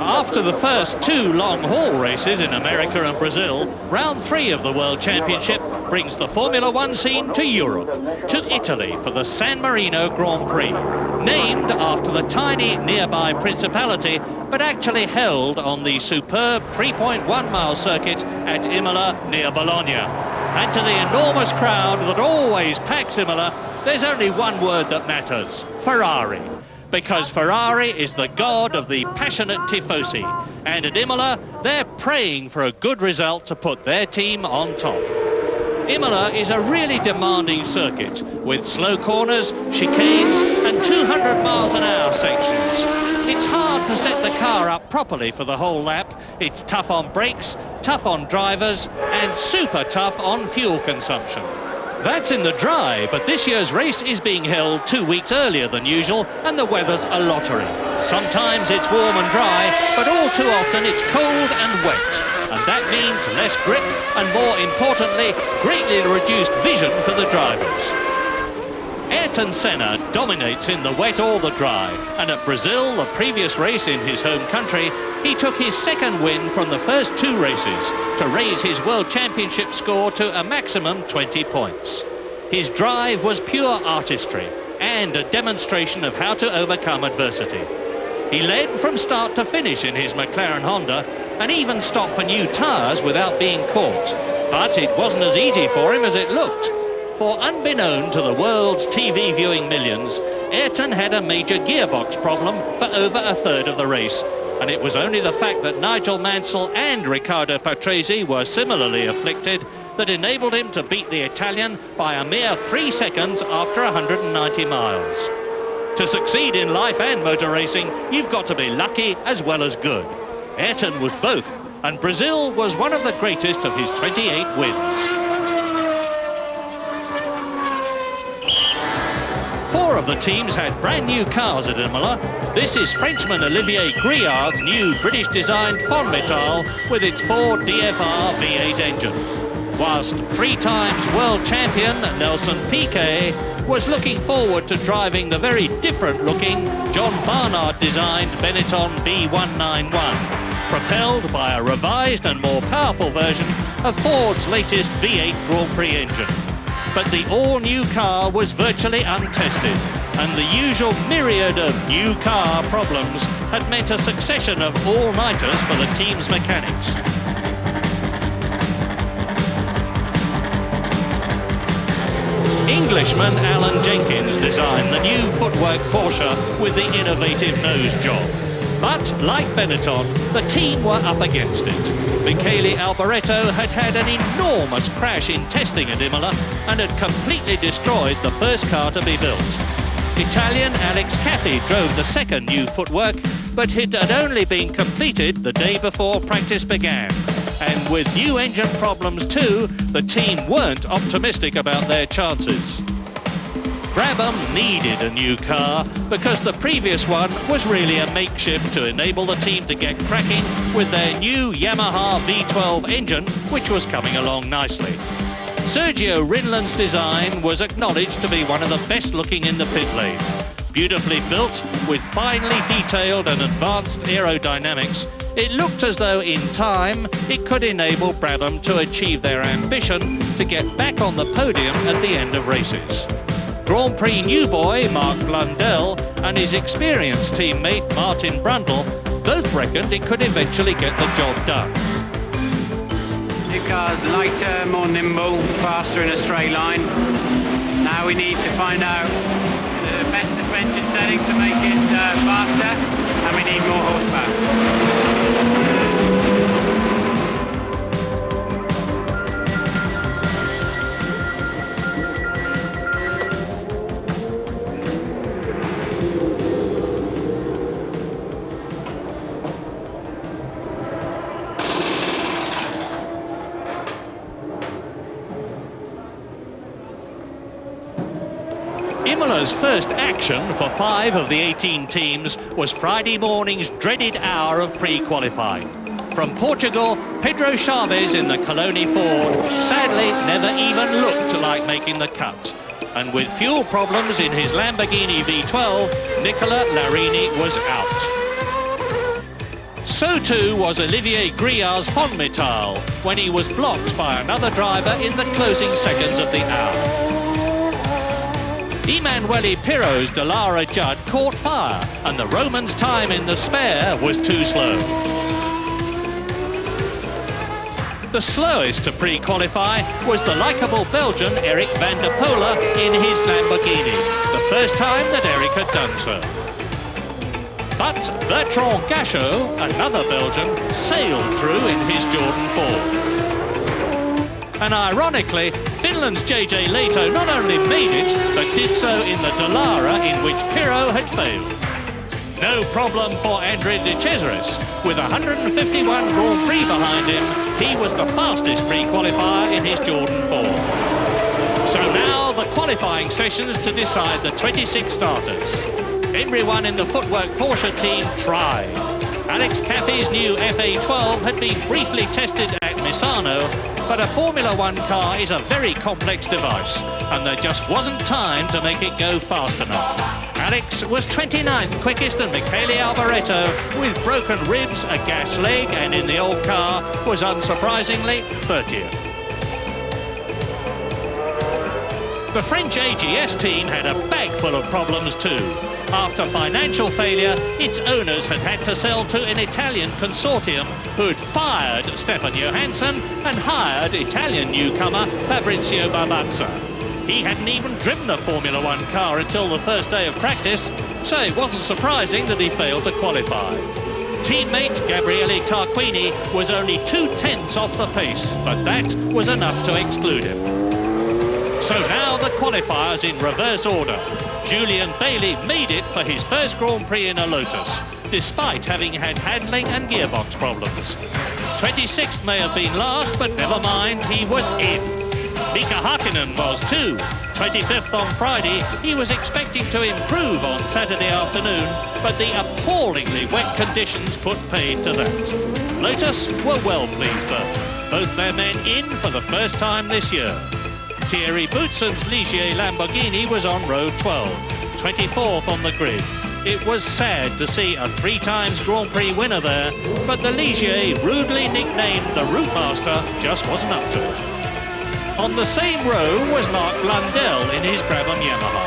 after the first two long-haul races in America and Brazil, round 3 of the World Championship brings the Formula One scene to Europe, to Italy for the San Marino Grand Prix, named after the tiny nearby principality, but actually held on the superb 3.1-mile circuit at Imola near Bologna. And to the enormous crowd that always packs Imola, there's only one word that matters: Ferrari. Because Ferrari is the god of the passionate tifosi, and at Imola they're praying for a good result to put their team on top. Imola is a really demanding circuit with slow corners, chicanes and 200 miles an hour sections. It's hard to set the car up properly for the whole lap. It's tough on brakes, tough on drivers and super tough on fuel consumption. That's in the dry, but this year's race is being held 2 weeks earlier than usual and the weather's a lottery. Sometimes it's warm and dry, but all too often it's cold and wet. And that means less grip and, more importantly, greatly reduced vision for the drivers. Ayrton Senna dominates in the wet or the dry, and at Brazil, the previous race in his home country, he took his second win from the first 2 races to raise his World Championship score to a maximum 20 points. His drive was pure artistry and a demonstration of how to overcome adversity. He led from start to finish in his McLaren Honda and even stopped for new tyres without being caught. But it wasn't as easy for him as it looked. For unbeknown to the world's TV viewing millions, Ayrton had a major gearbox problem for over a third of the race. And it was only the fact that Nigel Mansell and Riccardo Patrese were similarly afflicted that enabled him to beat the Italian by a mere 3 seconds after 190 miles. To succeed in life and motor racing, you've got to be lucky as well as good. Ayrton was both, and Brazil was one of the greatest of his 28 wins. 4 of the teams had brand new cars at Imola. This is Frenchman Olivier Grillard's new British-designed Fonmetal with its Ford DFR V8 engine. Whilst 3 times world champion Nelson Piquet was looking forward to driving the very different-looking John Barnard-designed Benetton B191, propelled by a revised and more powerful version of Ford's latest V8 Grand Prix engine. But the all-new car was virtually untested, and the usual myriad of new car problems had meant a succession of all-nighters for the team's mechanics. Englishman Alan Jenkins designed the new footwork Porsche with the innovative nose job. But, like Benetton, the team were up against it. Michele Alboreto had had an enormous crash in testing at Imola and had completely destroyed the first car to be built. Italian Alex Caffey drove the second new footwork, but it had only been completed the day before practice began. And with new engine problems too, the team weren't optimistic about their chances. Brabham needed a new car because the previous one was really a makeshift to enable the team to get cracking with their new Yamaha V12 engine, which was coming along nicely. Sergio Rinland's design was acknowledged to be one of the best looking in the pit lane. Beautifully built, with finely detailed and advanced aerodynamics, it looked as though in time it could enable Brabham to achieve their ambition to get back on the podium at the end of races. Grand Prix new boy Mark Blundell and his experienced teammate Martin Brundle both reckoned it could eventually get the job done. New car's lighter, more nimble, faster in a straight line. Now we need to find out the best suspension setting to make it faster, and we need more horsepower. Imola's first action for 5 of the 18 teams was Friday morning's dreaded hour of pre-qualifying. From Portugal, Pedro Chaves in the Coloni Ford sadly never even looked like making the cut. And with fuel problems in his Lamborghini V12, Nicola Larini was out. So too was Olivier Grillard's Fonmetal when he was blocked by another driver in the closing seconds of the hour. Emanuele Pirro's Dallara Judd caught fire and the Roman's time in the spare was too slow. The slowest to pre-qualify was the likeable Belgian Eric van der Poel in his Lamborghini, the first time that Eric had done so. But Bertrand Gachot, another Belgian, sailed through in his Jordan 4. And ironically, Finland's JJ Leito not only made it, but did so in the Dallara in which Pirro had failed. No problem for Andre de Cesaris. With 151 Grand Prix behind him, he was the fastest pre-qualifier in his Jordan 4. So now the qualifying sessions to decide the 26 starters. Everyone in the Footwork Porsche team tried. Alex Caffey's new FA12 had been briefly tested at Misano, but a Formula One car is a very complex device, and there just wasn't time to make it go fast enough. Alex was 29th quickest and Michele Alboreto, with broken ribs, a gashed leg, and in the old car, was unsurprisingly 30th. The French AGS team had a bag full of problems too. After financial failure, its owners had had to sell to an Italian consortium who'd fired Stefan Johansson and hired Italian newcomer Fabrizio Barbazza. He hadn't even driven a Formula One car until the first day of practice, so it wasn't surprising that he failed to qualify. Teammate Gabriele Tarquini was only 2/10 off the pace, but that was enough to exclude him. So now the qualifiers in reverse order. Julian Bailey made it for his first Grand Prix in a Lotus, despite having had handling and gearbox problems. 26th may have been last, but never mind, he was in. Mika Hakkinen was too. 25th on Friday, he was expecting to improve on Saturday afternoon, but the appallingly wet conditions put paid to that. Lotus were well pleased though. Both their men in for the first time this year. Thierry Boutsen's Ligier Lamborghini was on row 12, 24th on the grid. It was sad to see a 3 times Grand Prix winner there, but the Ligier, rudely nicknamed the Route Master, just wasn't up to it. On the same row was Mark Blundell in his Brabham Yamaha.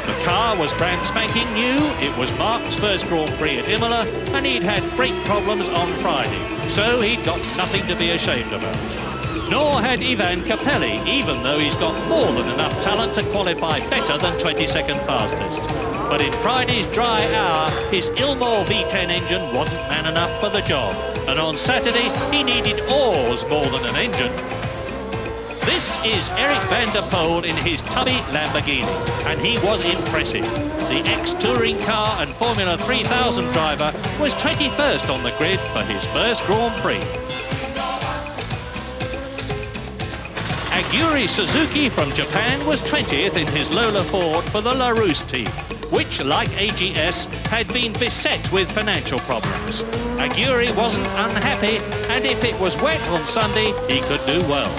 The car was brand spanking new, it was Mark's first Grand Prix at Imola, and he'd had brake problems on Friday, so he'd got nothing to be ashamed about. Nor had Ivan Capelli, even though he's got more than enough talent to qualify better than 22nd fastest. But in Friday's dry hour, his Ilmor V10 engine wasn't man enough for the job. And on Saturday, he needed oars more than an engine. This is Eric van der Poel in his tubby Lamborghini, and he was impressive. The ex-touring car and Formula 3000 driver was 21st on the grid for his first Grand Prix. Aguri Suzuki from Japan was 20th in his Lola Ford for the LaRousse team, which, like AGS, had been beset with financial problems. Aguri wasn't unhappy, and if it was wet on Sunday, he could do well.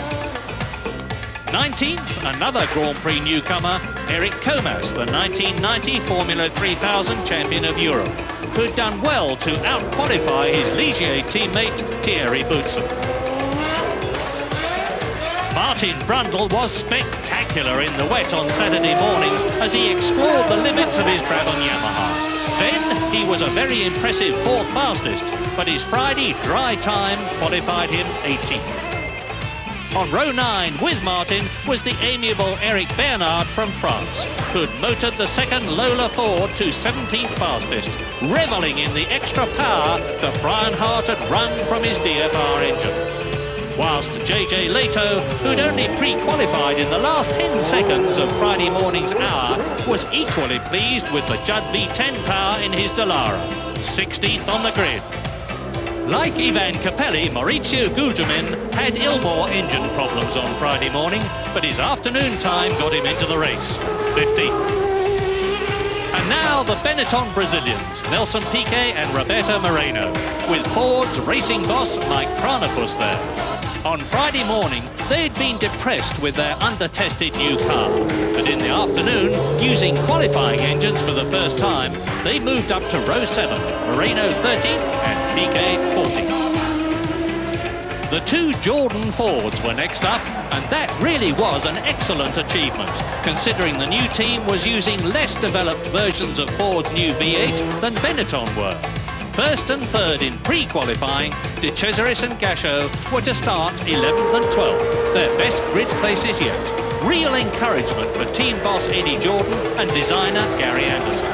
19th, another Grand Prix newcomer, Eric Comas, the 1990 Formula 3000 champion of Europe, who'd done well to out-qualify his Ligier teammate, Thierry Boutsen. Martin Brundle was spectacular in the wet on Saturday morning as he explored the limits of his Brabham Yamaha. Then he was a very impressive 4th fastest, but his Friday dry time qualified him 18th. On row 9 with Martin was the amiable Eric Bernard from France, who'd motored the second Lola Ford to 17th fastest, reveling in the extra power that Brian Hart had wrung from his DFR engine. Whilst JJ Leito, who'd only pre-qualified in the last 10 seconds of Friday morning's hour, was equally pleased with the Judd V10 power in his Dallara, 16th on the grid. Like Ivan Capelli, Maurizio Gugelmin had Ilmor engine problems on Friday morning, but his afternoon time got him into the race, 15th. And now the Benetton Brazilians, Nelson Piquet and Roberto Moreno, with Ford's racing boss Mike Pranopoulos there. On Friday morning, they'd been depressed with their under-tested new car, but in the afternoon, using qualifying engines for the first time, they moved up to row 7, Moreno 13th and Piquet 40. The two Jordan Fords were next up, and that really was an excellent achievement, considering the new team was using less developed versions of Ford's new V8 than Benetton were. First and third in pre-qualifying, De Cesaris and Gachot were to start 11th and 12th, their best grid places yet. Real encouragement for team boss Eddie Jordan and designer Gary Anderson.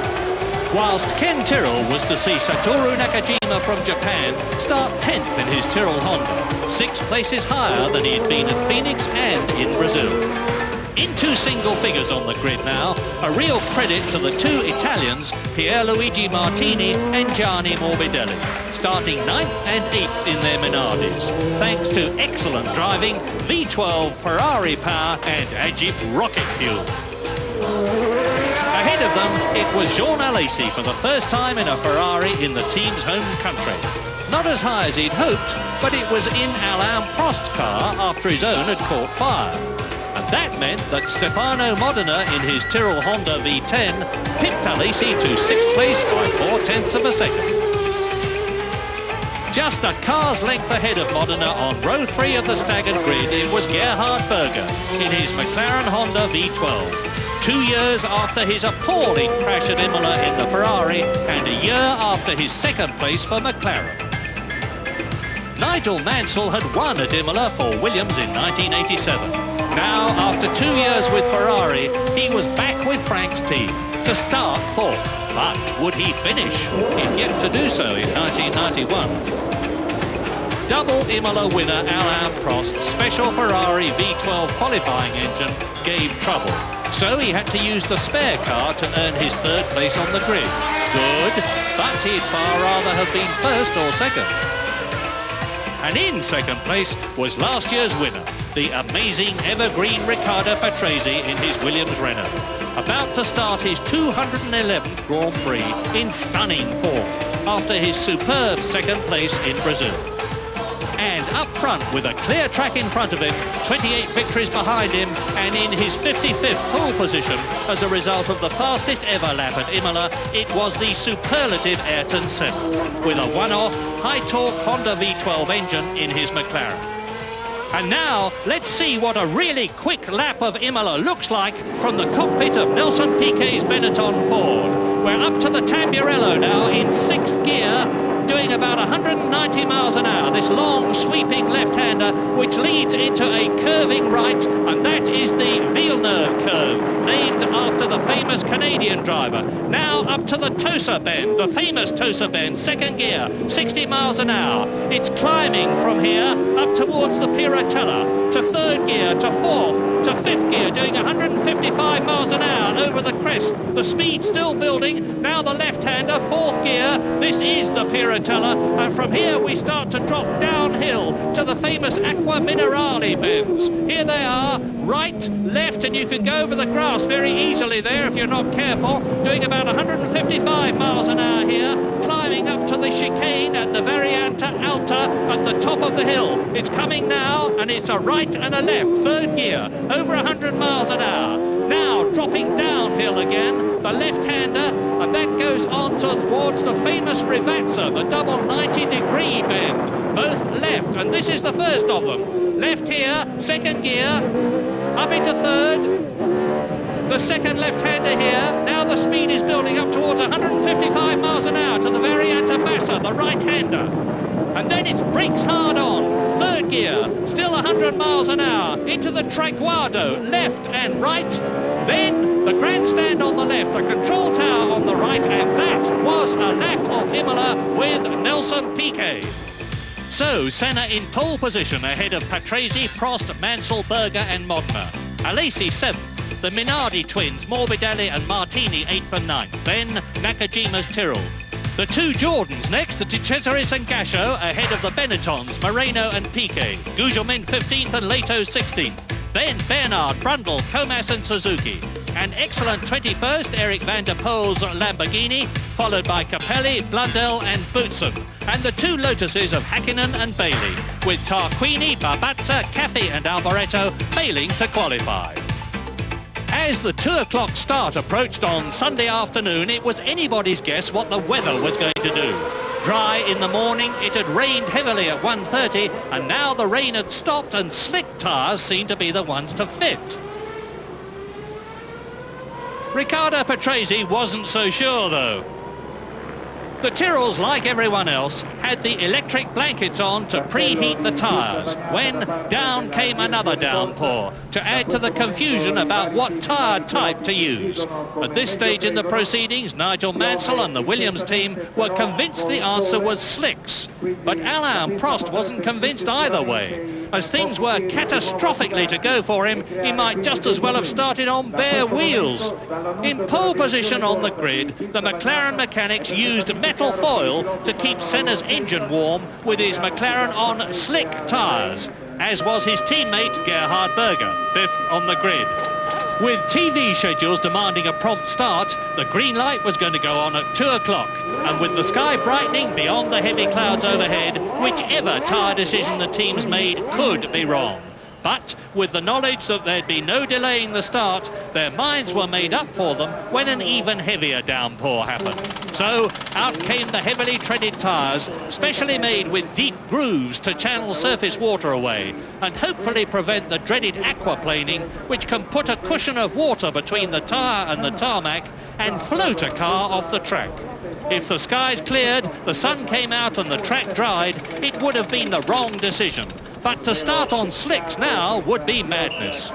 Whilst Ken Tyrrell was to see Satoru Nakajima from Japan start 10th in his Tyrrell Honda, 6 places higher than he had been at Phoenix and in Brazil. Into single figures on the grid now, a real credit to the two Italians, Pierluigi Martini and Gianni Morbidelli, starting 9th and 8th in their Minardis, thanks to excellent driving, V12 Ferrari power and Agip rocket fuel. Ahead of them, it was Jean Alesi for the first time in a Ferrari in the team's home country. Not as high as he'd hoped, but it was in Alain Prost's car after his own had caught fire. And that meant that Stefano Modena in his Tyrrell Honda V10 pipped Alesi to 6th place by 4/10 of a second. Just a car's length ahead of Modena on row 3 of the staggered grid, it was Gerhard Berger in his McLaren Honda V12. 2 years after his appalling crash at Imola in the Ferrari and a year after his second place for McLaren. Nigel Mansell had won at Imola for Williams in 1987. Now, after 2 years with Ferrari, he was back with Frank's team to start 4th. But would he finish? He'd yet to do so in 1991. Double Imola winner Alain Prost's special Ferrari V12 qualifying engine gave trouble. So he had to use the spare car to earn his 3rd place on the grid. Good, but he'd far rather have been 1st or 2nd. And in 2nd place was last year's winner, the amazing evergreen Riccardo Patrese in his Williams Renault, about to start his 211th Grand Prix in stunning form after his superb 2nd place in Brazil. And up front, with a clear track in front of him, 28 victories behind him, and in his 55th pole position as a result of the fastest ever lap at Imola, it was the superlative Ayrton Senna, with a one-off, high-torque Honda V12 engine in his McLaren. And now, let's see what a really quick lap of Imola looks like from the cockpit of Nelson Piquet's Benetton Ford. We're up to the Tamburello now in 6th gear, doing about 190 miles an hour, this long sweeping left-hander which leads into a curving right, and that is the Villeneuve curve, named after the famous Canadian driver. Now up to the Tosa Bend, the famous Tosa Bend, 2nd gear, 60 miles an hour. It's climbing from here up towards the Piratella, to 3rd gear, to 4th, to 5th gear, doing 155 miles an hour over the crest. The speed still building. Now the left-hander, 4th gear. This is the Piratella, and from here we start to drop downhill to the famous Acqua Minerale bends. Here they are, right, left, and you can go over the grass very easily there if you're not careful, doing about 155 miles an hour here, climbing up to the chicane at the Variante Alta at the top of the hill. It's coming now, and it's a right and a left, 3rd gear, over 100 miles an hour. Now dropping downhill again, the left-hander, and that goes on towards the famous Rivazza, the double 90-degree bend, both left, and this is the first of them. Left here, 2nd gear, up into 3rd, the 2nd left-hander here. Now the speed is building up towards 155 miles an hour to the Variante Bassa, the right-hander. And then it brakes hard on, 3rd gear, still 100 miles an hour, into the Traguardo, left and right. Then the grandstand on the left, the control tower on the right, and that was a lap of Imola with Nelson Piquet. So Senna in pole position ahead of Patrese, Prost, Mansell, Berger and Modena. Alesi 7th. The Minardi twins, Morbidelli and Martini 8th and 9th. Then Nakajima's Tyrrell. The two Jordans next, De Cesaris and Gachot ahead of the Benettons, Moreno and Piquet. Gugelmin 15th and Leto 16th. Then Bernard, Brundle, Comas and Suzuki. An excellent 21st, Eric van der Poel's Lamborghini, followed by Capelli, Blundell and Boutsen. And the two Lotuses of Hakkinen and Bailey, with Tarquini, Barbazza, Caffey and Alboreto failing to qualify. As the 2 o'clock start approached on Sunday afternoon, it was anybody's guess what the weather was going to do. Dry in the morning, it had rained heavily at 1:30, and now the rain had stopped and slick tyres seemed to be the ones to fit. Riccardo Patrese wasn't so sure though. The Tyrrells, like everyone else, had the electric blankets on to preheat the tyres when down came another downpour to add to the confusion about what tyre type to use. At this stage in the proceedings, Nigel Mansell and the Williams team were convinced the answer was slicks, but Alain Prost wasn't convinced either way. As things were catastrophically to go for him, he might just as well have started on bare wheels. In pole position on the grid, the McLaren mechanics used metal foil to keep Senna's engine warm with his McLaren on slick tyres, as was his teammate Gerhard Berger, fifth on the grid. With TV schedules demanding a prompt start, the green light was going to go on at 2 o'clock, and with the sky brightening beyond the heavy clouds overhead, whichever tyre decision the teams made could be wrong. But with the knowledge that there'd be no delaying the start, their minds were made up for them when an even heavier downpour happened. So out came the heavily treaded tyres, specially made with deep grooves to channel surface water away and hopefully prevent the dreaded aquaplaning, which can put a cushion of water between the tyre and the tarmac and float a car off the track. If the skies cleared, the sun came out and the track dried, it would have been the wrong decision. But to start on slicks now would be madness.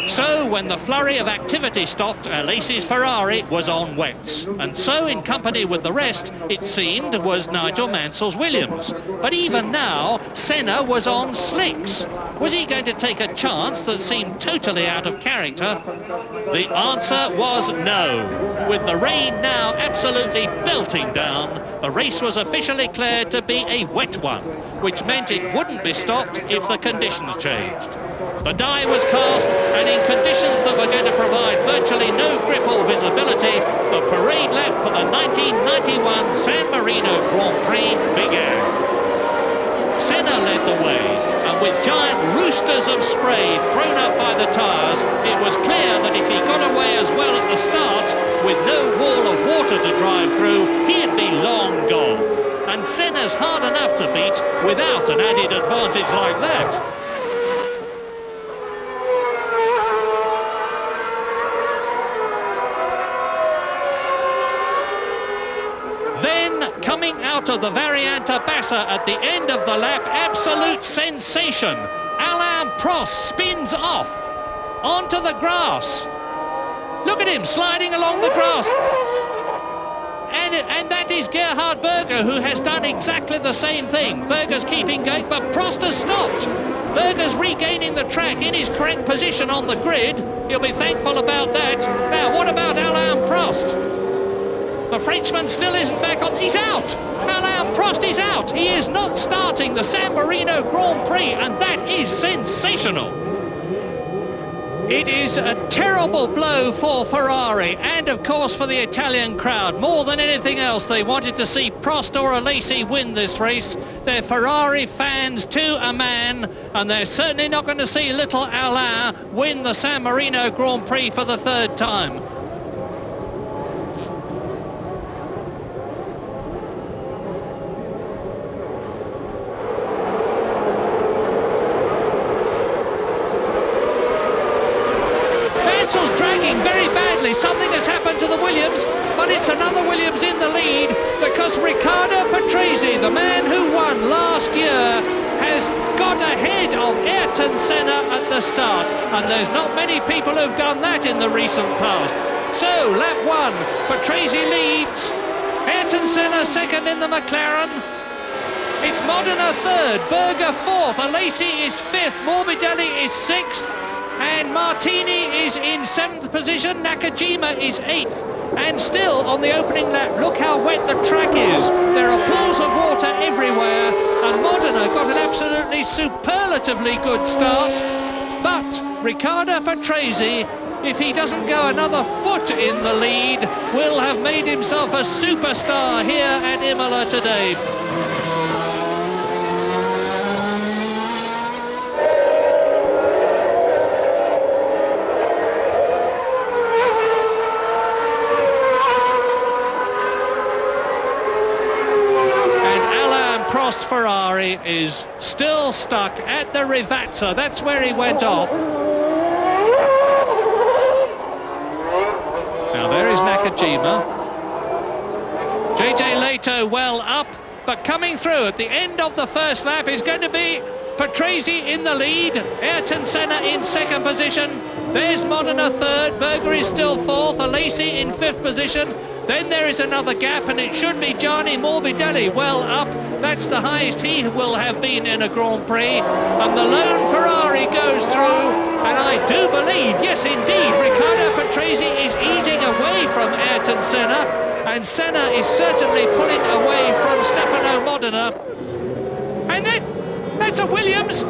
So when the flurry of activity stopped, Alesi's Ferrari was on wets. And so in company with the rest, it seemed, was Nigel Mansell's Williams. But even now, Senna was on slicks. Was he going to take a chance that seemed totally out of character? The answer was no. With the rain now absolutely belting down, the race was officially declared to be a wet one, which meant it wouldn't be stopped if the conditions changed. The die was cast, and in conditions that were going to provide virtually no grip or visibility, the parade lap for the 1991 San Marino Grand Prix began. Senna led the way, and with giant roosters of spray thrown up by the tyres, it was clear that if he got away as well at the start, with no wall of water to drive through, he'd be long gone. And Senna's hard enough to beat without an added advantage like that. Then, coming out of the Variante Bassa at the end of the lap, absolute sensation. Alain Prost spins off onto the grass. Look at him sliding along the grass. And that is Gerhard Berger, who has done exactly the same thing. Berger's keeping going, but Prost has stopped. Berger's regaining the track in his correct position on the grid. He'll be thankful about that. Now, what about Alain Prost? The Frenchman still isn't back on. He's out. Alain Prost is out. He is not starting the San Marino Grand Prix, and that is sensational. It is a terrible blow for Ferrari and, of course, for the Italian crowd. More than anything else, they wanted to see Prost or Alesi win this race. They're Ferrari fans to a man, and they're certainly not going to see little Alain win the San Marino Grand Prix for the third time. Mansell's dragging very badly. Something has happened to the Williams, but it's another Williams in the lead because Riccardo Patrese, the man who won last year, has got ahead of Ayrton Senna at the start, and there's not many people who've done that in the recent past. So, lap one, Patrese leads, Ayrton Senna second in the McLaren. It's Modena third, Berger fourth, Alesi is fifth, Morbidelli is sixth, and Martini is in seventh position, Nakajima is eighth. And still on the opening lap, look how wet the track is. There are pools of water everywhere, and Modena got an absolutely superlatively good start. But Riccardo Patrese, if he doesn't go another foot in the lead, will have made himself a superstar here at Imola today. Prost Ferrari is still stuck at the Rivazza. That's where he went off. Now there is Nakajima. JJ Leto well up, but coming through at the end of the first lap is going to be Patrese in the lead, Ayrton Senna in second position. There's Modena third, Berger is still fourth, Alesi in fifth position. Then there is another gap, and it should be Gianni Morbidelli well up. That's the highest he will have been in a Grand Prix. And the lone Ferrari goes through, and I do believe, yes indeed, Riccardo Patrese is easing away from Ayrton Senna, and Senna is certainly pulling away from Stefano Modena. And that's a Williams.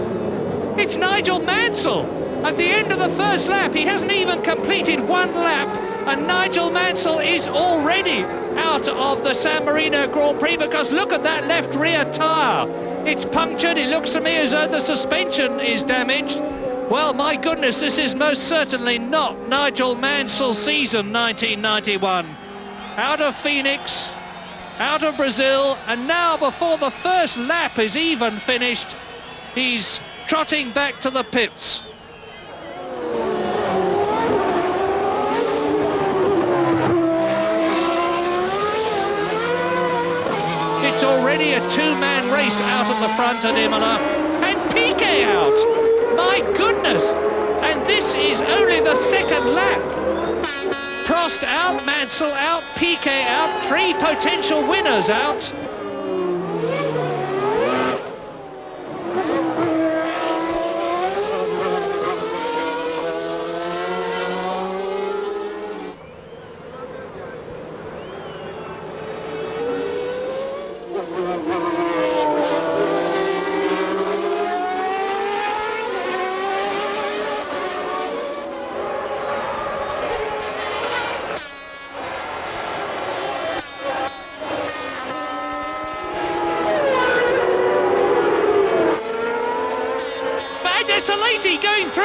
It's Nigel Mansell. At the end of the first lap, he hasn't even completed one lap, and Nigel Mansell is already out of the San Marino Grand Prix, because look at that left rear tyre. It's punctured. It looks to me as though the suspension is damaged. Well, my goodness, this is most certainly not Nigel Mansell's season 1991. Out of Phoenix, out of Brazil, and now before the first lap is even finished, he's trotting back to the pits. It's already a two-man race out of the front at Imola, and Piquet out. My goodness! And this is only the second lap. Prost out, Mansell out, Piquet out, three potential winners out. It's Alesi going through.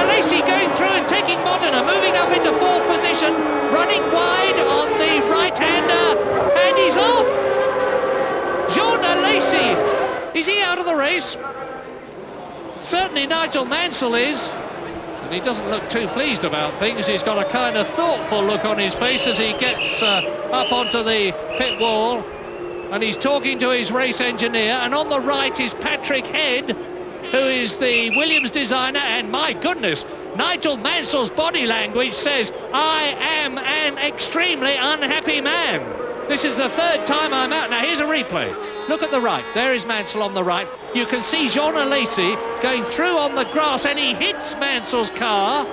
Alesi going through and taking Modena, moving up into fourth position, running wide on the right-hander, and he's off. Jean Alesi. Is he out of the race? Certainly Nigel Mansell is. And he doesn't look too pleased about things. He's got a kind of thoughtful look on his face as he gets up onto the pit wall. And he's talking to his race engineer. And on the right is Patrick Head, who is the Williams designer, and my goodness, Nigel Mansell's body language says, I am an extremely unhappy man. This is the third time I'm out. Now here's a replay. Look at the right. There is Mansell on the right. You can see Jean Alesi going through on the grass, and he hits Mansell's car.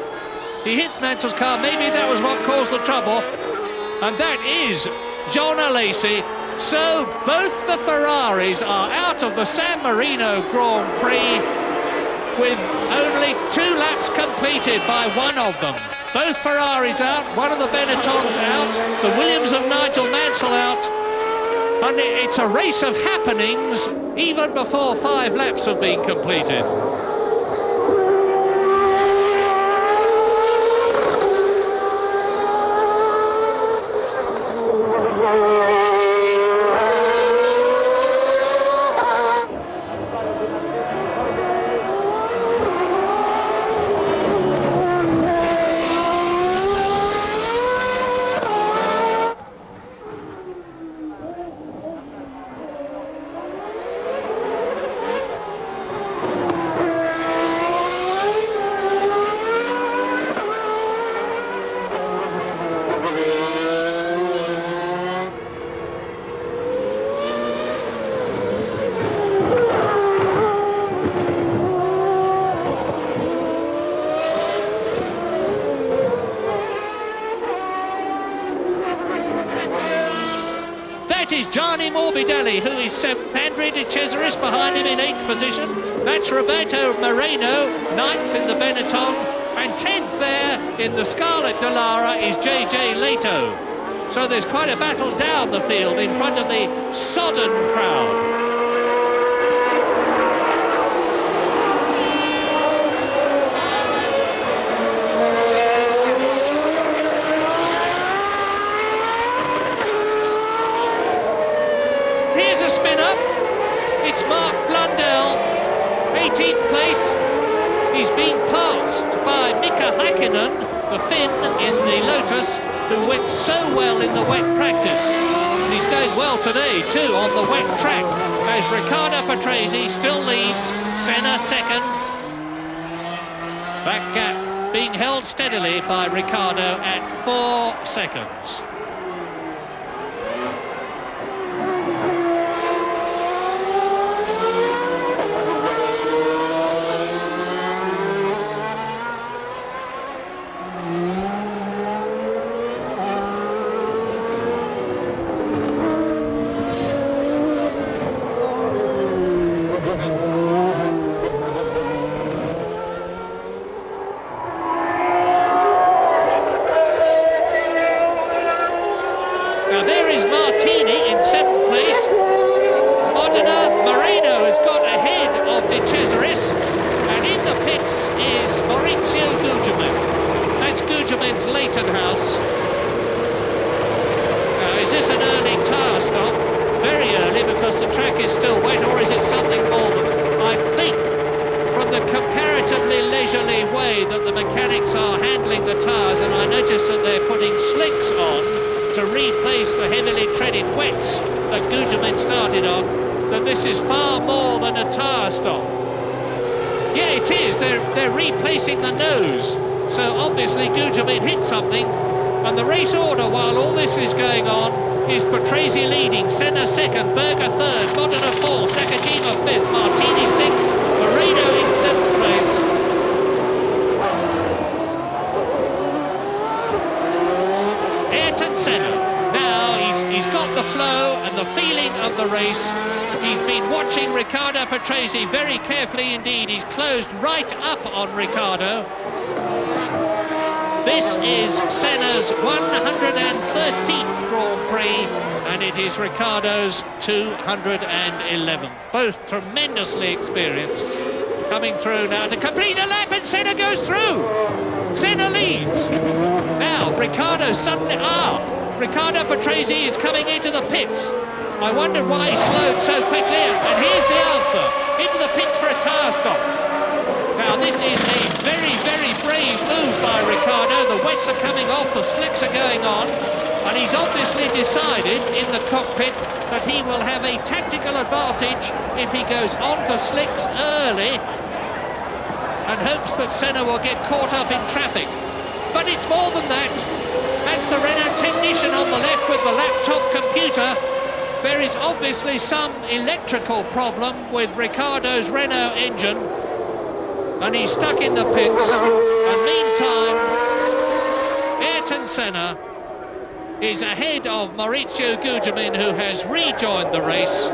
He hits Mansell's car. Maybe that was what caused the trouble. And that is Jean Alesi. So both the Ferraris are out of the San Marino Grand Prix with only 2 laps completed by one of them. Both Ferraris out, one of the Benettons out, the Williams of Nigel Mansell out, and it's a race of happenings even before 5 laps have been completed. That is Gianni Morbidelli, who is 7th. Andrea De Cesaris behind him in 8th position. That's Roberto Moreno, 9th in the Benetton. And 10th there in the Scarlet Dallara is JJ Leto. So there's quite a battle down the field in front of the sodden crowd. It's Mark Blundell, 18th place. He's being passed by Mika Häkkinen, the Finn in the Lotus, who went so well in the wet practice. And he's going well today too on the wet track, as Riccardo Patrese still leads, Senna second. That gap being held steadily by Riccardo at 4 seconds. Now there is Martini in 7th place. Modena Moreno has got ahead of De Cesaris, and in the pits is Maurizio Gugelmin. That's Gugelmin's Leighton house. Now is this an early tyre stop? Very early, because the track is still wet, or is it something more than that? I think from the comparatively leisurely way that the mechanics are handling the tyres, and I notice that they're putting slicks on to replace the heavily treaded wets that Gugelmin started on, that this is far more than a tyre stop. Yeah, it is. They're replacing the nose. So obviously Gugelmin hit something, and the race order while all this is going on is Patrese leading, Senna second, Berger third, Modena fourth, Nakajima fifth, Martini sixth, Moreno in 7th place. Senna. Now he's got the flow and the feeling of the race. He's been watching Riccardo Patrese very carefully indeed. He's closed right up on Riccardo. This is Senna's 113th Grand Prix, and it is Riccardo's 211th. Both tremendously experienced. Coming through now to complete a lap, and Senna goes through. Senna leads. Now Riccardo suddenly, Riccardo Patrese is coming into the pits. I wondered why he slowed so quickly, and here's the answer. Into the pits for a tyre stop. Now this is a very, very brave move by Riccardo. The wets are coming off, the slicks are going on, and he's obviously decided in the cockpit that he will have a tactical advantage if he goes on to slicks early and hopes that Senna will get caught up in traffic. But it's more than that. That's the Renault technician on the left with the laptop computer. There is obviously some electrical problem with Riccardo's Renault engine, and he's stuck in the pits. And meantime, Ayrton Senna is ahead of Maurizio Gugelmin, who has rejoined the race.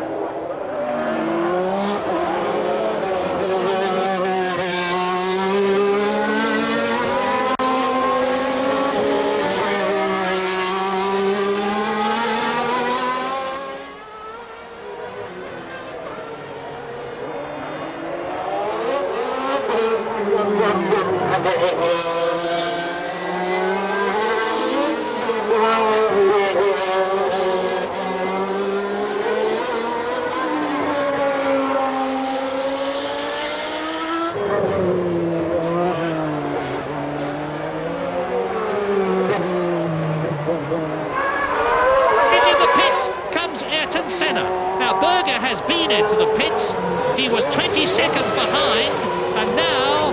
Ayrton Senna. Now Berger has been into the pits. He was 20 seconds behind, and now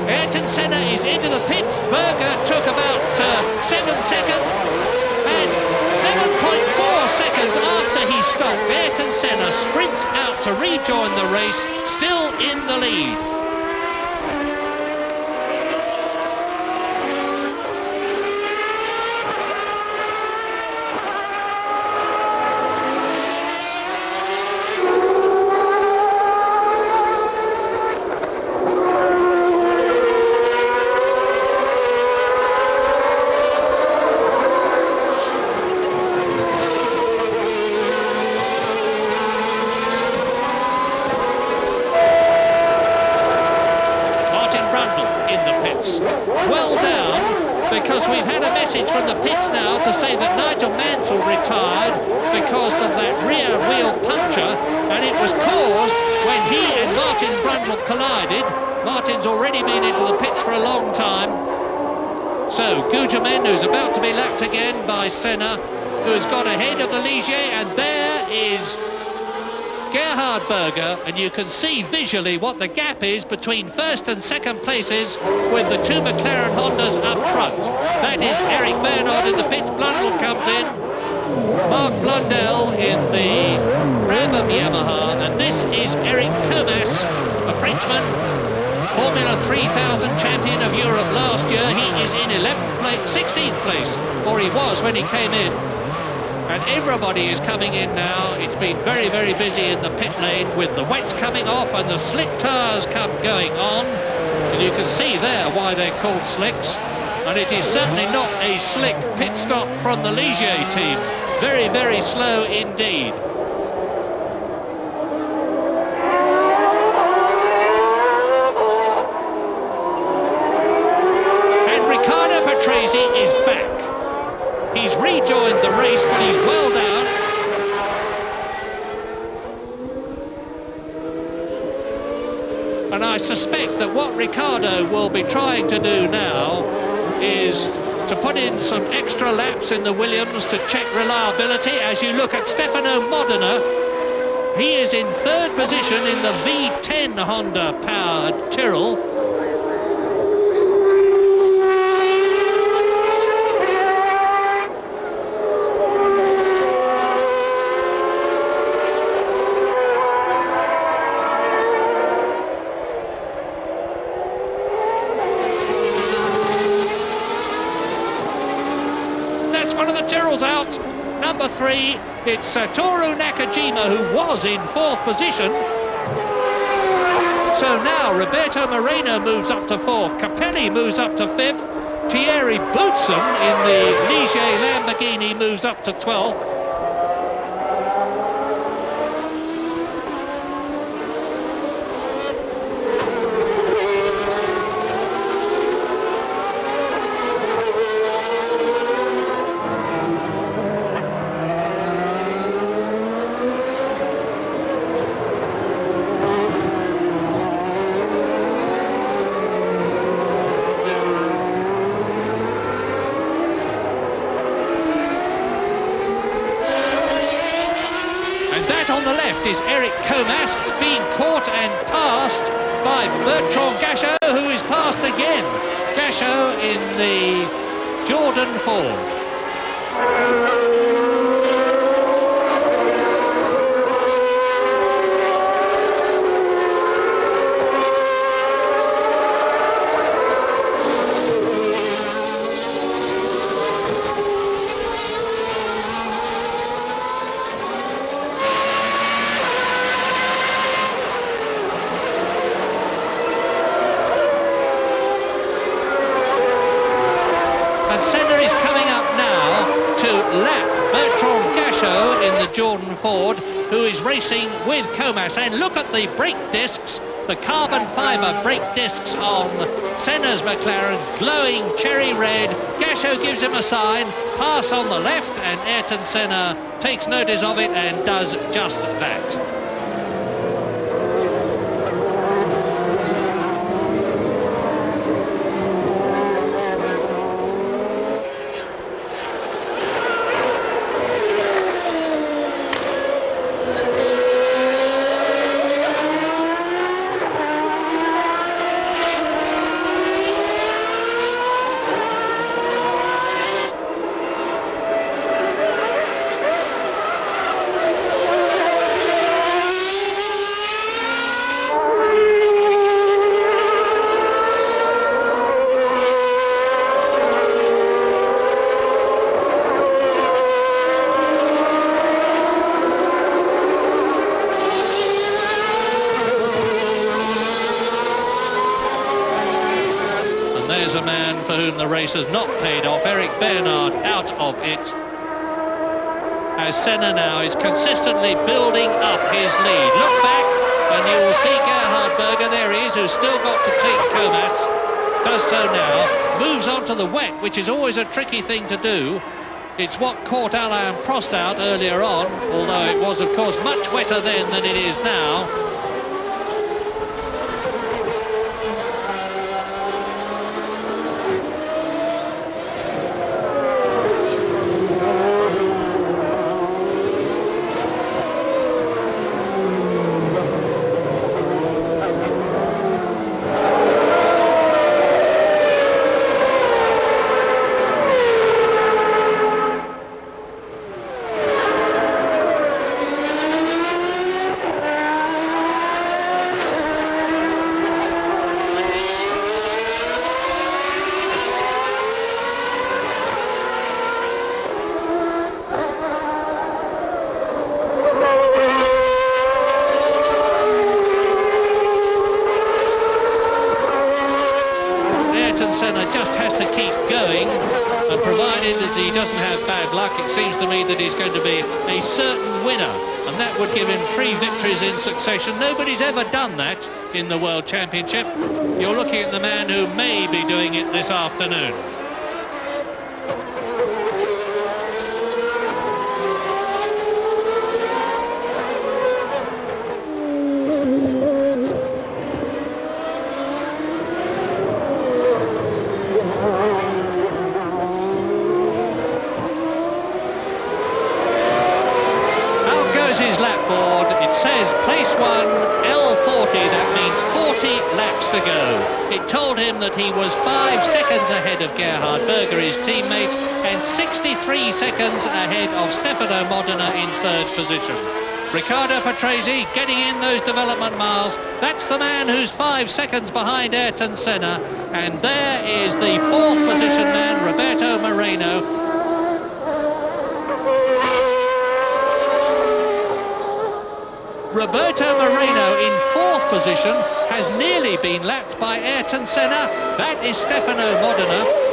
Ayrton Senna is into the pits. Berger took about 7 seconds, and 7.4 seconds after he stopped, Ayrton Senna sprints out to rejoin the race, still in the lead. Well down, because we've had a message from the pits now to say that Nigel Mansell retired because of that rear wheel puncture, and it was Martin Brundle collided. Martin's already been into the pits for a long time. So Gugelmin, who's about to be lapped again by Senna, who has got ahead of the Ligier, and there is Gerhard Berger, and you can see visually what the gap is between first and second places with the two McLaren Hondas up front. That is Eric Bernard in the pits. Blundell comes in. Mark Blundell in the Brabham Yamaha, and this is Eric Comas, a Frenchman, Formula 3000 champion of Europe last year. He is in 16th place, or he was when he came in. And everybody is coming in now. It's been very, very busy in the pit lane with the wets coming off and the slick tyres going on. And you can see there why they're called slicks. And it is certainly not a slick pit stop from the Ligier team. Very, very slow indeed. And Riccardo Patrese is back. He's rejoined the race, but he's well down. And I suspect that what Riccardo will be trying to do now is to put in some extra laps in the Williams to check reliability. As you look at Stefano Modena, he is in third position in the V10 Honda powered Tyrrell. One of the Tyrrells out. Number 3, it's Toru Nakajima, who was in 4th position. So now Roberto Moreno moves up to 4th, Capelli moves up to 5th, Thierry Boutsen in the Ligier Lamborghini moves up to 12th. On the left is Eric Comas, being caught and passed by Bertrand Gachot, who is passed again. Gachot in the Jordan Ford. Senna is coming up now to lap Bertrand Gachot in the Jordan Ford, who is racing with Comas. And look at the brake discs, the carbon fibre brake discs on Senna's McLaren, glowing cherry red. Gachot gives him a sign, pass on the left, and Ayrton Senna takes notice of it and does just that. There's a man for whom the race has not paid off, Eric Bernard out of it. As Senna now is consistently building up his lead. Look back and you will see Gerhard Berger, there he is, who's still got to take Comas. Does so now, moves on to the wet, which is always a tricky thing to do. It's what caught Alain Prost out earlier on, although it was of course much wetter then than it is now. Ayrton Senna just has to keep going, and provided that he doesn't have bad luck, it seems to me that he's going to be a certain winner, and that would give him 3 victories in succession. Nobody's ever done that in the World Championship. You're looking at the man who may be doing it this afternoon. His lap board, it says place 1, L40, that means 40 laps to go. It told him that he was 5 seconds ahead of Gerhard Berger, his teammate, and 63 seconds ahead of Stefano Modena in 3rd position. Riccardo Patrese getting in those development miles. That's the man who's 5 seconds behind Ayrton Senna, and there is the 4th position man, Roberto Moreno. Roberto Moreno in 4th position has nearly been lapped by Ayrton Senna. That is Stefano Modena.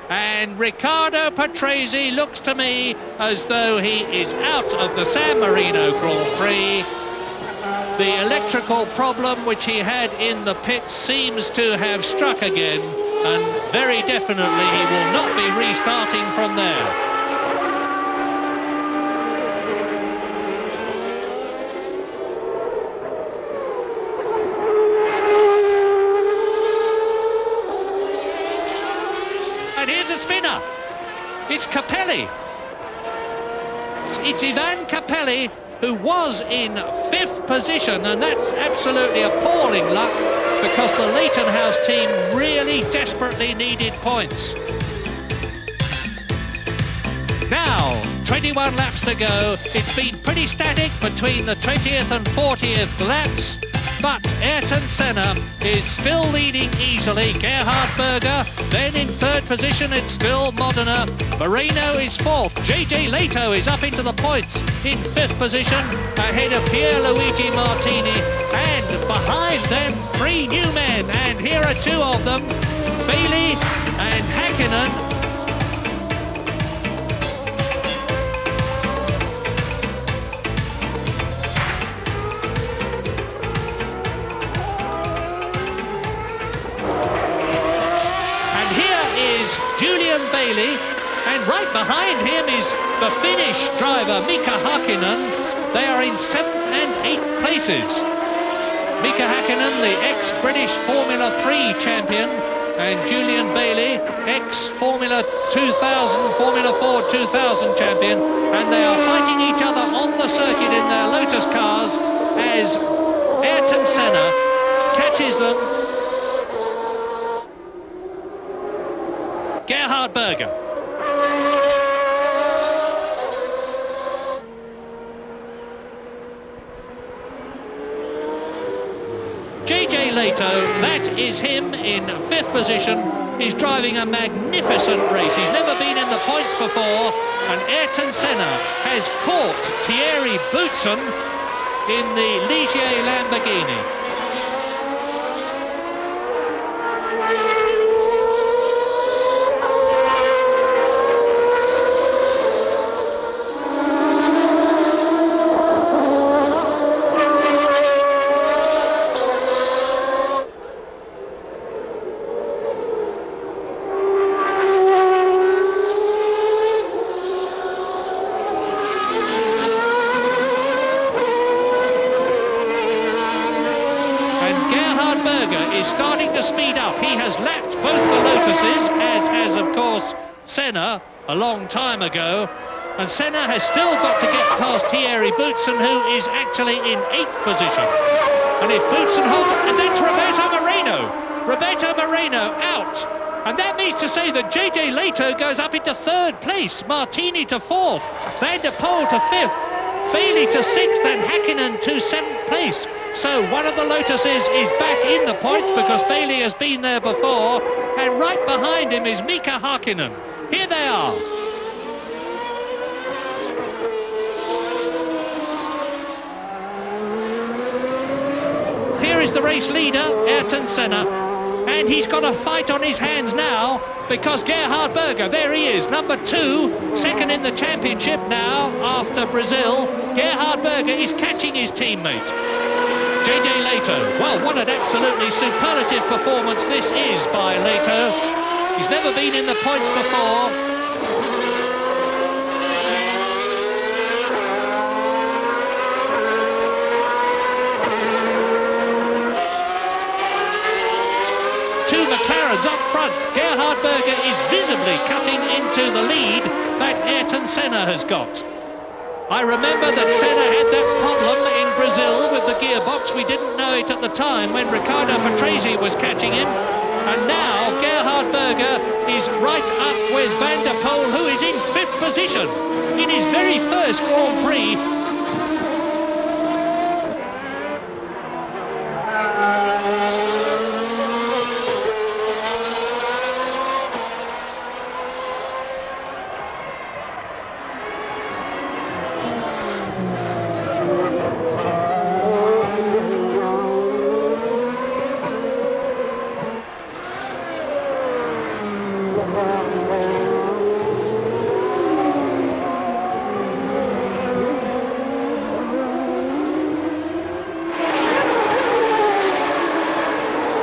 And Riccardo Patrese looks to me as though he is out of the San Marino Grand Prix. The electrical problem which he had in the pits seems to have struck again, and very definitely he will not be restarting from there. And here's a spinner. It's Capelli. It's Ivan Capelli, who was in 5th position, and that's absolutely appalling luck because the Leighton House team really desperately needed points. Now, 21 laps to go. It's been pretty static between the 20th and 40th laps. But Ayrton Senna is still leading easily. Gerhard Berger, then in 3rd position, it's still Modena. Moreno is 4th. JJ Leto is up into the points in 5th position, ahead of Pierluigi Martini. And behind them, 3 new men. And here are 2 of them, Bailey and Hakkinen. Julian Bailey, and right behind him is the Finnish driver Mika Hakkinen. They are in 7th and 8th places. Mika Hakkinen, the ex-British Formula 3 champion, and Julian Bailey, ex-Formula 2000, Formula 4 2000 champion, and they are fighting each other on the circuit in their Lotus cars as Ayrton Senna catches them. Gerhard Berger. JJ Leto, that is him in 5th position. He's driving a magnificent race. He's never been in the points before, and Ayrton Senna has caught Thierry Boutsen in the Ligier Lamborghini. Is starting to speed up. He has lapped both the Lotuses, as has, of course, Senna a long time ago. And Senna has still got to get past Thierry Boutsen, who is actually in 8th position. And if Boutsen holds... And that's Roberto Moreno. Roberto Moreno out. And that means to say that JJ Leto goes up into 3rd place. Martini to 4th. Van der Poel to 5th. Bailey to 6th and Häkkinen to 7th place. So one of the Lotuses is back in the points because Bailey has been there before. And right behind him is Mika Häkkinen. Here they are. Here is the race leader, Ayrton Senna. And he's got a fight on his hands now because Gerhard Berger, there he is, number 2, second in the championship now after Brazil. Gerhard Berger is catching his teammate, JJ Leto. Well, what an absolutely superlative performance this is by Leto. He's never been in the points before. Two McLarens up front. Gerhard Berger is visibly cutting into the lead that Ayrton Senna has got. I remember that Senna had that problem in Brazil with the gearbox. We didn't know it at the time when Riccardo Patrese was catching him. And now Gerhard Berger is right up with Van der Poel, who is in 5th position in his very first Grand Prix.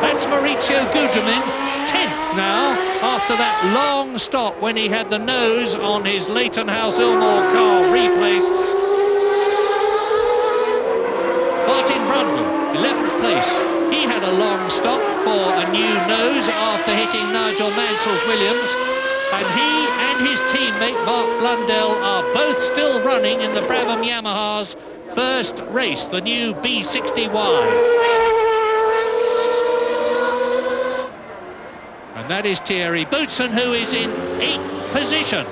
That's Maurizio Gugelmin, 10th now, after that long stop when he had the nose on his Leighton House Ilmore car replaced. Martin Brundle, 11th place. He had a long stop for a new nose after hitting Nigel Mansell's Williams. And he and his teammate Mark Blundell are both still running in the Brabham Yamaha's first race, the new B60Y. And that is Thierry Boutsen, who is in 8th position.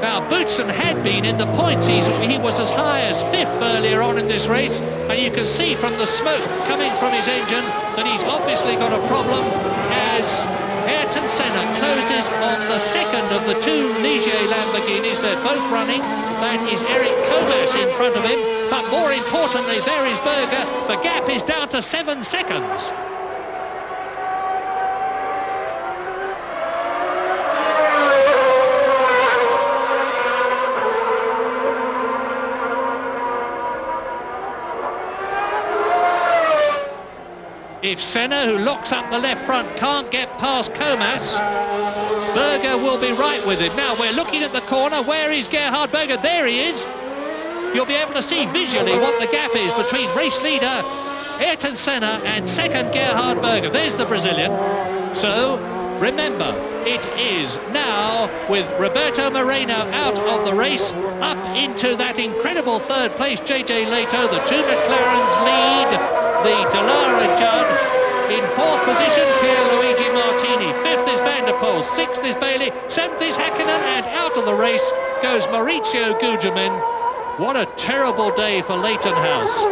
Now, Boutsen had been in the points. He was as high as 5th earlier on in this race, and you can see from the smoke coming from his engine that he's obviously got a problem as Ayrton Senna closes on the second of the 2 Ligier Lamborghinis. They're both running. That is Eric Comas in front of him, but more importantly, there is Berger. The gap is down to 7 seconds. If Senna, who locks up the left front, can't get past Comas, Berger will be right with him. Now we're looking at the corner. Where is Gerhard Berger? There he is. You'll be able to see visually what the gap is between race leader Ayrton Senna and second Gerhard Berger. There's the Brazilian. So remember, it is now with Roberto Moreno out of the race, up into that incredible 3rd place JJ Leto. The 2 McLarens lead the Dallara Judd. In 4th position, Pierluigi Martini. 5th is Van der Poel. 6th is Bailey. 7th is Häkkinen. And out of the race goes Maurizio Gugelmin. What a terrible day for Leighton House.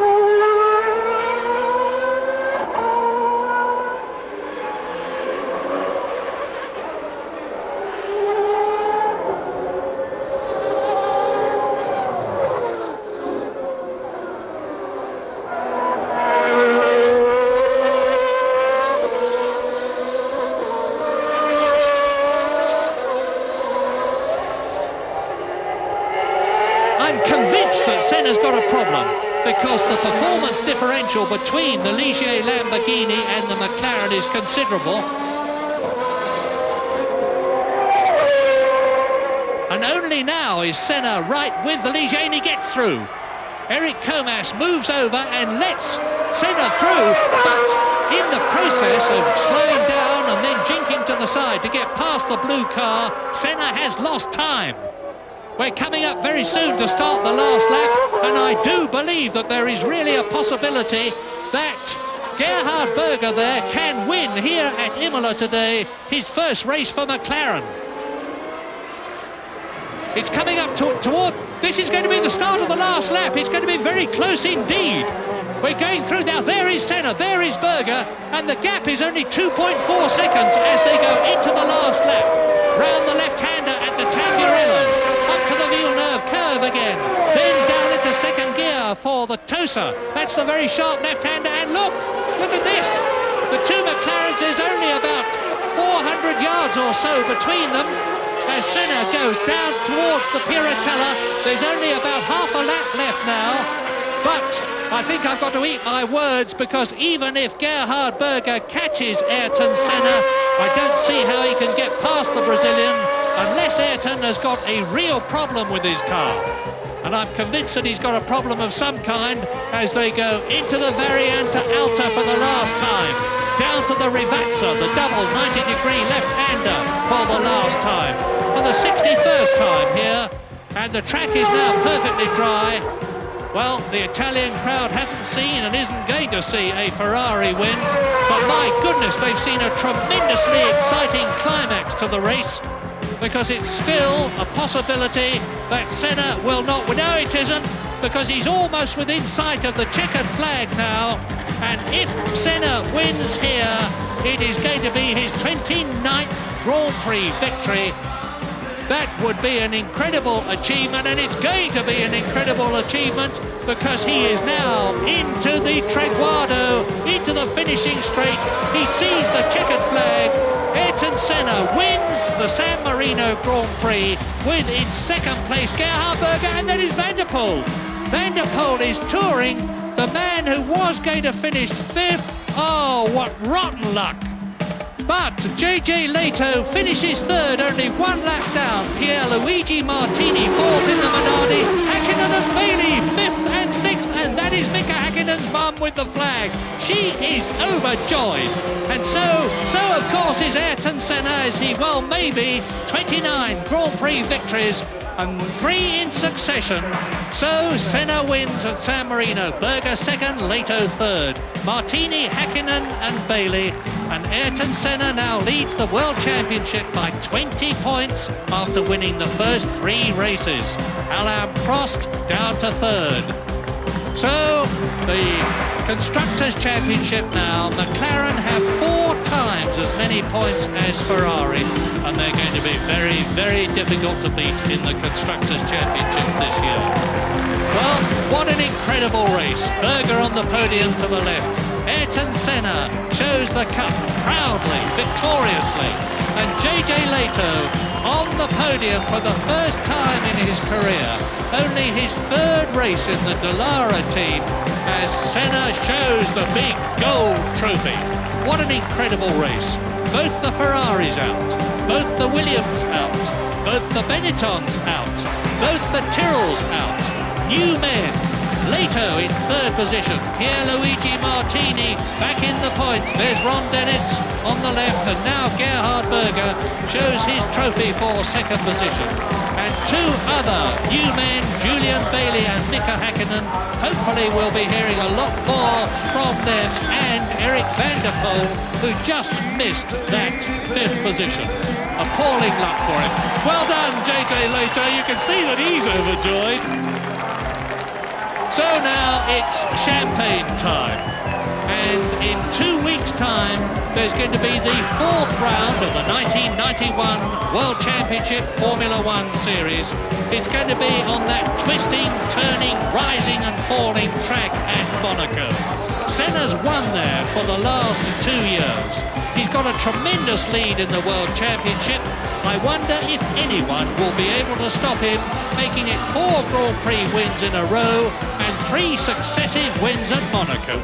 I'm convinced that Senna's got a problem because the performance differential between the Ligier Lamborghini and the McLaren is considerable. And only now is Senna right with the Ligier, and he gets through. Eric Comas moves over and lets Senna through, but in the process of slowing down and then jinking to the side to get past the blue car, Senna has lost time. We're coming up very soon to start the last lap, and I do believe that there is really a possibility that Gerhard Berger there can win here at Imola today, his first race for McLaren. It's coming up toward... This is going to be the start of the last lap. It's going to be very close indeed. We're going through now. There is Senna, there is Berger, and the gap is only 2.4 seconds as they go into the last lap. Round the left-hander at the Tamburello, up to the Villeneuve curve again, then down into second gear for the Tosa. That's the very sharp left-hander, and look at this. The two McLarens, there's only about 400 yards or so between them. As Senna goes down towards the Piratella, there's only about half a lap left now, but I think I've got to eat my words, because even if Gerhard Berger catches Ayrton Senna, I don't see how he can get past the Brazilian unless Ayrton has got a real problem with his car. And I'm convinced that he's got a problem of some kind as they go into the Variante Alta for the last time. Down to the Rivazza, the double 90-degree left-hander for the last time. For the 61st time here. And the track is now perfectly dry. Well, the Italian crowd hasn't seen and isn't going to see a Ferrari win, but my goodness, they've seen a tremendously exciting climax to the race, because it's still a possibility that Senna will not... Well, no, it isn't, because he's almost within sight of the checkered flag now, and if Senna wins here, it is going to be his 29th Grand Prix victory. That would be an incredible achievement, and it's going to be an incredible achievement because he is now into the Traguardo, into the finishing straight. He sees the checkered flag. Ayrton Senna wins the San Marino Grand Prix with, in second place, Gerhard Berger, and then is Van der Poel. Van der Poel is touring the man who was going to finish fifth. Oh, what rotten luck. But JJ Leto finishes third, only one lap down. Pierluigi Martini fourth in the Minardi. Häkkinen and Bailey fifth and sixth, and that is Mika Häkkinen's mum with the flag. She is overjoyed. And so of course is Ayrton Senna, as he well may be 29 Grand Prix victories and 3 in succession. So Senna wins at San Marino, Berger second, Leto third, Martini, Häkkinen and Bailey, and Ayrton Senna now leads the World Championship by 20 points after winning the first 3 races. Alain Prost down to third. So the Constructors' Championship now, McLaren have 4 times as many points as Ferrari, and they're going to be very, very difficult to beat in the Constructors' Championship this year. Well, what an incredible race. Berger on the podium to the left. Ayrton Senna shows the cup proudly, victoriously, and JJ Leto on the podium for the first time in his career. Only his 3rd race in the Dallara team as Senna shows the big gold trophy. What an incredible race. Both the Ferraris out, both the Williams out, both the Benettons out, both the Tyrrells out. New men. Leto in 3rd position, Pierluigi Martini back in the points. There's Ron Dennis on the left, and now Gerhard Berger shows his trophy for 2nd position. And 2 other new men, Julian Bailey and Mika Häkkinen. Hopefully we'll be hearing a lot more from them, and Eric Van der Poel, who just missed that 5th position. Appalling luck for him. Well done, JJ Leto. You can see that he's overjoyed. So now it's champagne time, and in 2 weeks' time there's going to be the 4th round of the 1991 World Championship Formula One Series. It's going to be on that twisting, turning, rising and falling track at Monaco. Senna's won there for the last 2 years. He's got a tremendous lead in the World Championship. I wonder if anyone will be able to stop him, making it 4 Grand Prix wins in a row and 3 successive wins at Monaco.